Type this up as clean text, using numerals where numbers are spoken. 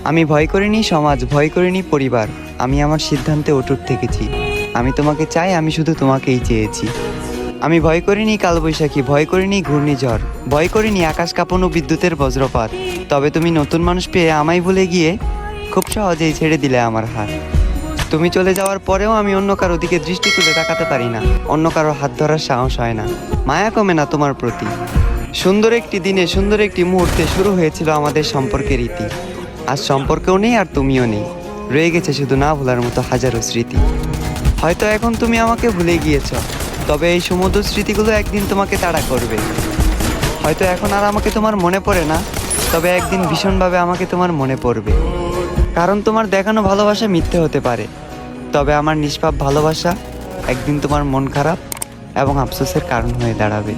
আমি ভয় করিনি সমাজ, ভয় করিনি পরিবার। আমি আমার সিদ্ধান্তে অটুট থেকেছি। আমি তোমাকে চাই, আমি শুধু তোমাকেই চেয়েছি। আমি ভয় করিনি কালবৈশাখী, ভয় করিনি ঘূর্ণিঝড়, ভয় করিনি আকাশ কাঁপানো বিদ্যুতের বজ্রপাত। তবে তুমি নতুন মানুষ পেয়ে আমায় ভুলে গিয়ে খুব সহজেই ছেড়ে দিলে আমার হাত। তুমি চলে যাওয়ার পরেও আমি অন্য কারো দিকে দৃষ্টি তুলে তাকাতে পারি না, অন্য কারো হাত ধরার সাহস হয় না, মায়া কমে না তোমার প্রতি। সুন্দর একটি দিনে, সুন্দর একটি মুহূর্তে শুরু হয়েছিল আমাদের সম্পর্কের ইতি। আজ সম্পর্কেও নেই আর তুমিও নেই, রয়ে গেছে শুধু না ভোলার মতো হাজারো স্মৃতি। হয়তো এখন তুমি আমাকে ভুলে গিয়েছ, তবে এই সমুদ্র স্মৃতিগুলো একদিন তোমাকে তাড়া করবে। হয়তো এখন আর আমাকে তোমার মনে পড়ে না, তবে একদিন ভীষণভাবে আমাকে তোমার মনে পড়বে। কারণ তোমার দেখানো ভালোবাসা মিথ্যে হতে পারে, তবে আমার নিষ্পাপ ভালোবাসা একদিন তোমার মন খারাপ এবং আফসোসের কারণ হয়ে দাঁড়াবে।